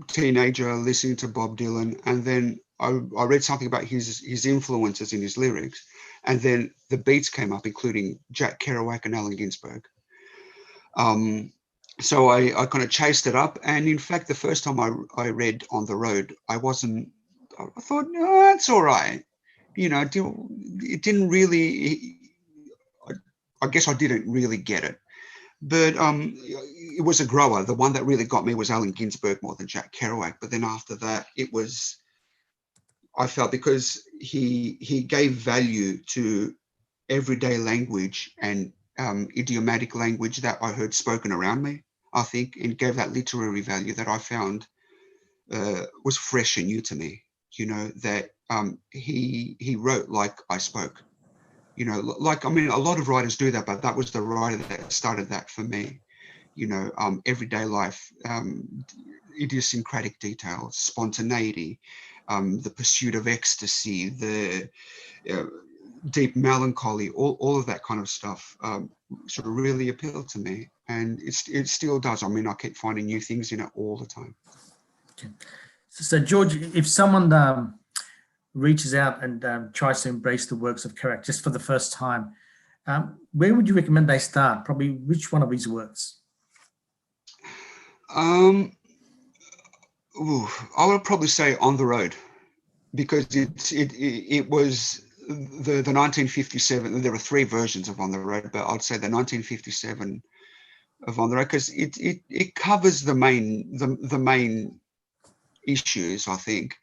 teenager listening to Bob Dylan, and then I read something about his influences in his lyrics, and then the beats came up, including Jack Kerouac and Allen Ginsberg. So I kind of chased it up, and in fact, the first time I read On the Road, I thought, no, that's all right. You know, it didn't really, I guess I didn't really get it. But it was a grower. The one that really got me was Allen Ginsberg more than Jack Kerouac. But then after that, I felt, because he gave value to everyday language and idiomatic language that I heard spoken around me, I think, and gave that literary value that I found was fresh and new to me. You know, that he wrote like I spoke. You know, like, I mean, a lot of writers do that, but that was the writer that started that for me. You know, everyday life, idiosyncratic details, spontaneity, the pursuit of ecstasy, the deep melancholy, all of that kind of stuff sort of really appealed to me. And it still does. I mean, I keep finding new things in it all the time. Okay. So George, if someone reaches out and tries to embrace the works of Kerouac just for the first time, where would you recommend they start? Probably which one of his works? I would probably say On the Road, because it was the 1957. There are three versions of On the Road, but I'd say the 1957 of On the Road, because it covers the main issues, I think.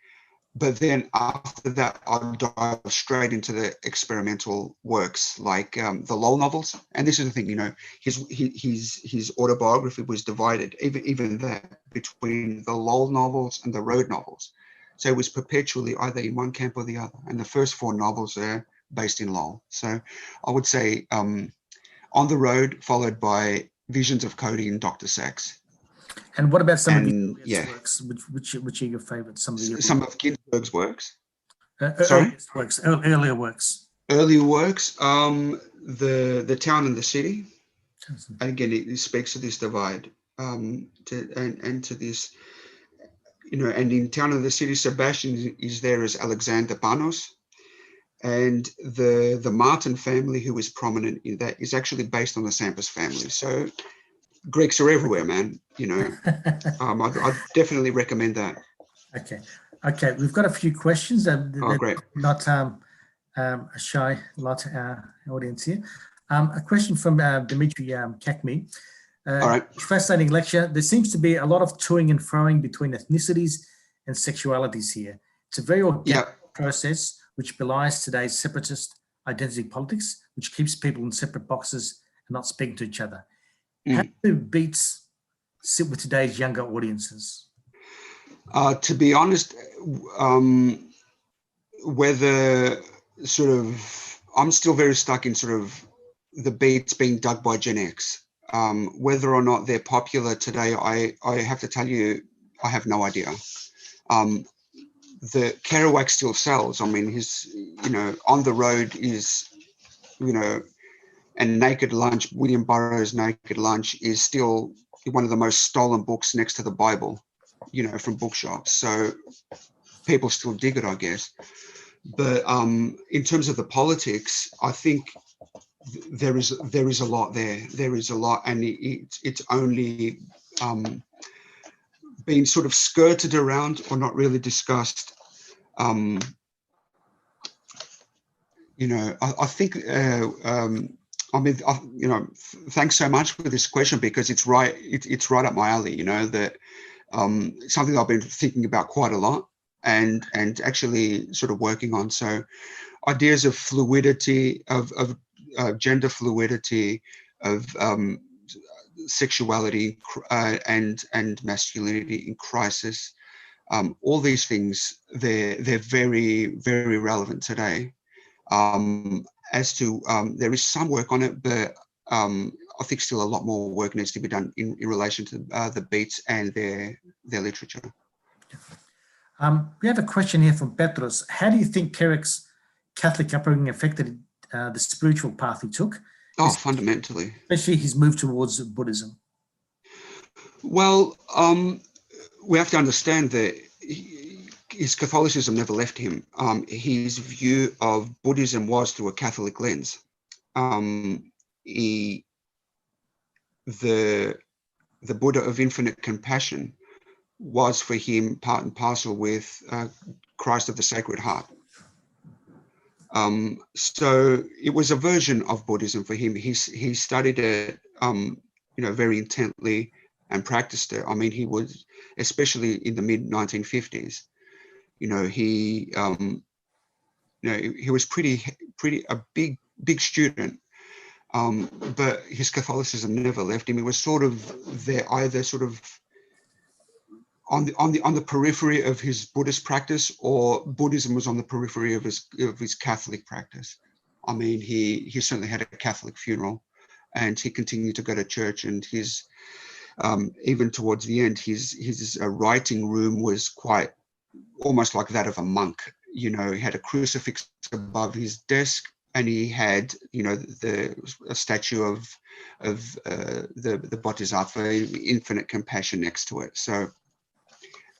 But then after that, I dive straight into the experimental works, like the Lowell novels. And this is the thing, you know, his autobiography was divided, even that, between the Lowell novels and the Road novels. So it was perpetually either in one camp or the other. And the first four novels are based in Lowell. So I would say On the Road, followed by Visions of Cody and Dr. Sachs. And what about some of his works? Which are your favorites? Some of Ginsberg's works. Sorry, earlier works. Earlier works. The Town and the City. And again, it speaks to this divide, and to this, you know. And in Town and the City, Sebastian is there as Alexander Panos, and the Martin family, who is prominent in that, is actually based on the Sampas family. So Greeks are everywhere, man. You know, I'd definitely recommend that. Okay. We've got a few questions. Great. Not a shy lot audience here. A question from Dimitri Kakmi. All right. Fascinating lecture. There seems to be a lot of toing and froing between ethnicities and sexualities here. It's a very organic process which belies today's separatist identity politics, which keeps people in separate boxes and not speaking to each other. How do beats sit with today's younger audiences? To be honest, whether sort of, I'm still very stuck in sort of the beats being dug by Gen X. Whether or not they're popular today, I have to tell you, I have no idea. The Kerouac still sells. I mean, his, you know, On the Road is, you know, and Naked Lunch, William Burroughs' Naked Lunch, is still one of the most stolen books next to the Bible, you know, from bookshops. So people still dig it, I guess. But in terms of the politics, I think there is a lot there. There is a lot, and it's only been sort of skirted around or not really discussed. You know, I think. I mean, you know, thanks so much for this question, because it's right up my alley. You know, that something I've been thinking about quite a lot, and actually sort of working on. So, ideas of fluidity, of gender fluidity, of sexuality and masculinity in crisis. All these things, they're very, very relevant today. As to there is some work on it, but I think still a lot more work needs to be done in relation to the beats and their literature. We have a question here from Petros. How do you think Kerouac's Catholic upbringing affected the spiritual path he took? Oh, fundamentally. Especially his move towards Buddhism. Well, we have to understand that his Catholicism never left him. His view of Buddhism was through a Catholic lens. The Buddha of infinite compassion was for him part and parcel with Christ of the Sacred Heart. So it was a version of Buddhism for him. He studied it, very intently and practiced it. I mean, he was, especially in the mid 1950s, he was a big student. But his Catholicism never left him. It was sort of there, either sort of on the periphery of his Buddhist practice, or Buddhism was on the periphery of his Catholic practice. I mean, he certainly had a Catholic funeral, and he continued to go to church. And his even towards the end, his writing room was quite almost like that of a monk. He had a crucifix above his desk, and he had, a statue of the Bodhisattva, infinite compassion, next to it. So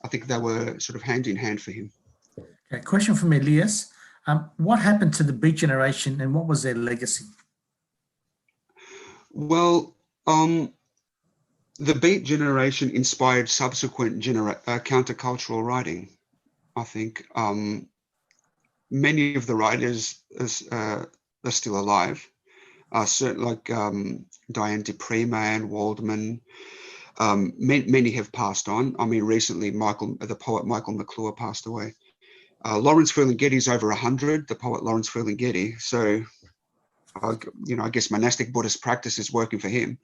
I think they were sort of hand in hand for him. Okay, question from Elias. What happened to the Beat generation, and what was their legacy? Well, the Beat generation inspired subsequent countercultural writing. I think many of the writers are still alive. Certainly, like Diane Dupree, Anne Waldman. Many have passed on. I mean, recently, the poet Michael McClure passed away. Lawrence Ferlinghetti's over 100, the poet Lawrence Ferlinghetti. So, I guess monastic Buddhist practice is working for him.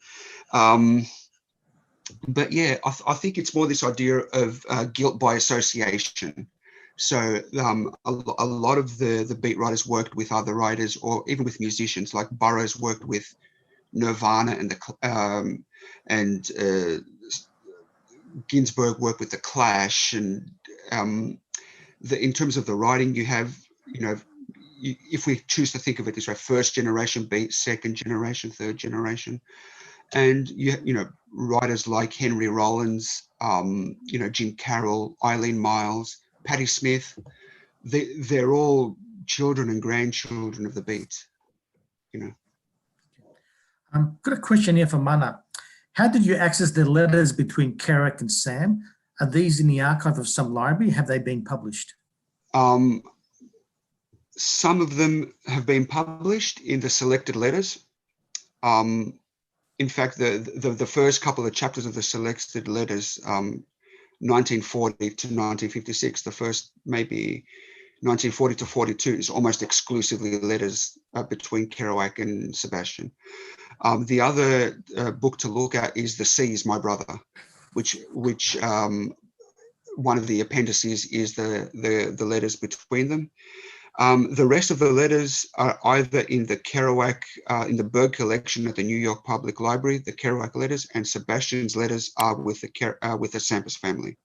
But yeah, I think it's more this idea of guilt by association. So a lot of the beat writers worked with other writers, or even with musicians. Like Burroughs worked with Nirvana, and Ginsberg worked with the Clash. And in terms of the writing, you have, if we choose to think of it this way, first generation beat, second generation, third generation, and writers like Henry Rollins, Jim Carroll, Eileen Miles, Patti Smith, they're all children and grandchildren of the beat, Got a question here from Mana. How did you access the letters between Kerouac and Sam? Are these in the archive of some library? Have they been published? Some of them have been published in the selected letters. In fact, the first couple of chapters of the selected letters, 1940 to 1956, the first maybe 1940 to 42 is almost exclusively letters between Kerouac and Sebastian. The other book to look at is The Sea Is My Brother, which one of the appendices is the letters between them. The rest of the letters are either in the Kerouac, in the Berg collection at the New York Public Library, the Kerouac letters, and Sebastian's letters are with the Sampas family.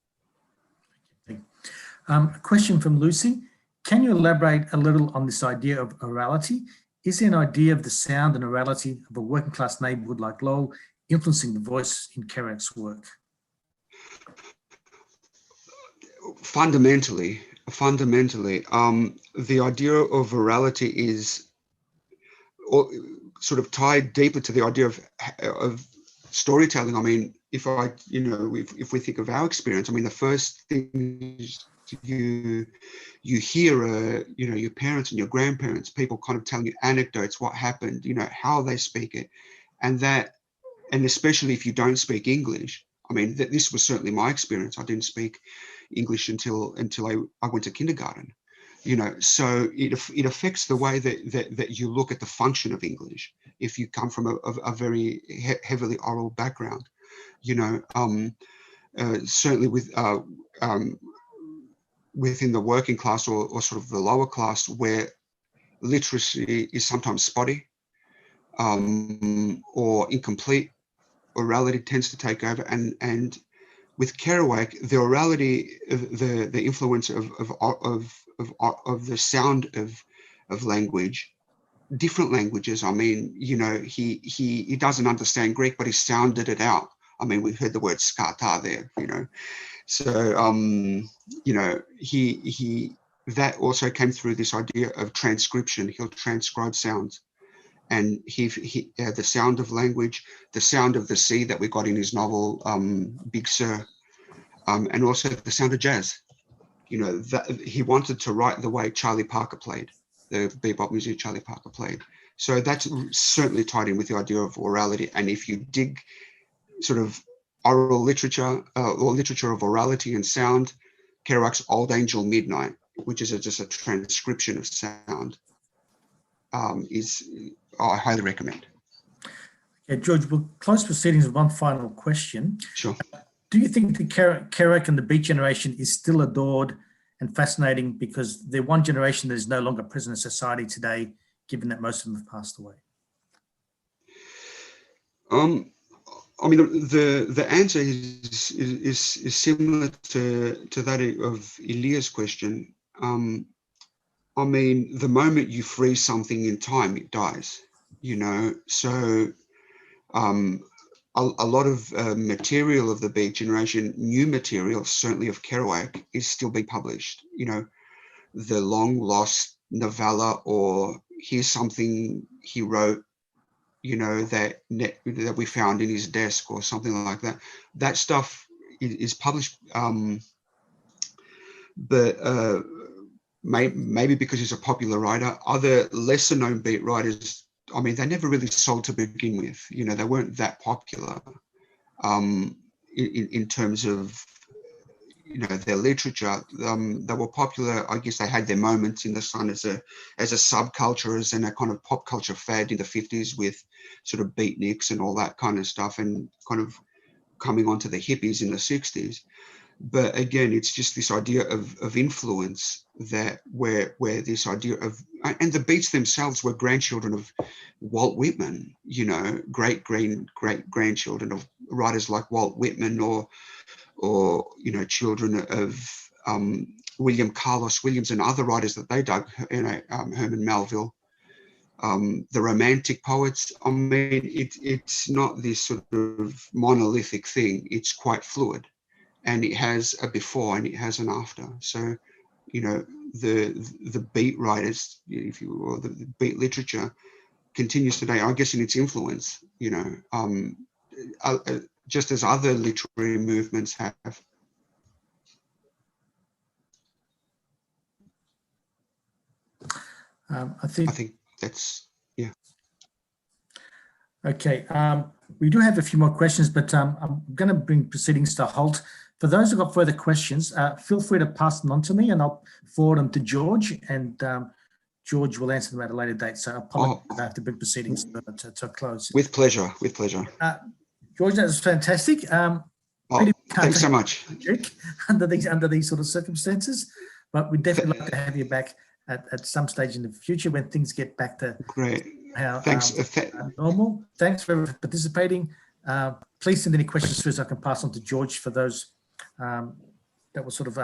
A question from Lucy. Can you elaborate a little on this idea of orality? Is there an idea of the sound and orality of a working class neighborhood like Lowell influencing the voice in Kerouac's work? Fundamentally, the idea of virality is sort of tied deeply to the idea of storytelling. I mean, if we think of our experience, I mean, the first thing you hear, your parents and your grandparents, people kind of telling you anecdotes, what happened, how they speak it, and especially if you don't speak English. I mean, this was certainly my experience. I didn't speak English until I went to kindergarten, so it affects the way that you look at the function of English if you come from a very heavily oral background, certainly within the working class or sort of the lower class, where literacy is sometimes spotty. or incomplete orality tends to take over, and with Kerouac, the orality, the influence of the sound of language, different languages. I mean, you know, he doesn't understand Greek, but he sounded it out. I mean, we've heard the word skata there, you know. So, you know, that also came through this idea of transcription. He'll transcribe sounds, and the sound of language, the sound of the sea that we got in his novel Big Sur, and also the sound of jazz. You know, that he wanted to write the way Charlie Parker played, the bebop music Charlie Parker played. So that's certainly tied in with the idea of orality. And if you dig sort of oral literature or literature of orality and sound, Kerouac's Old Angel Midnight, which is just a transcription of sound, I highly recommend. Okay, George, we'll close proceedings with one final question. Sure. Do you think the Kerouac and the Beat generation is still adored and fascinating because they're one generation that is no longer present in society today, given that most of them have passed away? I mean, the answer is similar to that of Ilya's question. I mean, the moment you freeze something in time, it dies, you know. So a lot of material of the Beat generation, new material, certainly of Kerouac, is still being published. You know, the long lost novella, or here's something he wrote, you know, that we found in his desk or something like that. That stuff is published, but maybe because he's a popular writer. Other lesser known Beat writers, I mean, they never really sold to begin with. You know, they weren't that popular in terms of, you know, their literature. They were popular. I guess they had their moments in the sun as a subculture, as in a kind of pop culture fad in the 50s with sort of beatniks and all that kind of stuff, and kind of coming onto the hippies in the 60s. But again, it's just this idea of influence, that where this idea of, and the Beats themselves were grandchildren of Walt Whitman, you know, great grandchildren of writers like Walt Whitman, or you know, children of William Carlos Williams and other writers that they dug, you know, Herman Melville, the Romantic poets. I mean, it's not this sort of monolithic thing. It's quite fluid, and it has a before and it has an after. So, you know, the Beat writers, if you will, the Beat literature continues today, I guess, in its influence, you know, just as other literary movements have. I think that's, yeah. Okay, we do have a few more questions, but I'm going to bring proceedings to a halt. For those who've got further questions, feel free to pass them on to me and I'll forward them to George, and George will answer them at a later date. So I apologize if I have to bring proceedings to a close. With pleasure, with pleasure. George, that was fantastic. Thanks so much. Under these sort of circumstances, but we'd definitely like to have you back at some stage in the future when things get back to how normal. Thanks for participating. Please send any questions through so I can pass on to George for those that were sort of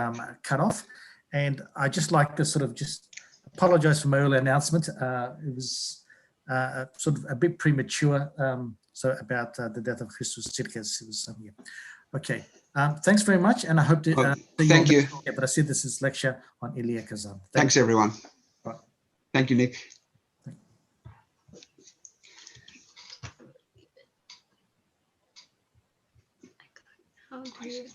cut off. And I'd just like to sort of just apologize for my earlier announcement. It was sort of a bit premature. So about the death of Christos Tsirkas. It was yeah. Okay. Thanks very much, and I hope to thank you. Yeah, but I see this is lecture on Ilya Kazan. Thanks everyone. Right. Thank you, Nick. How do you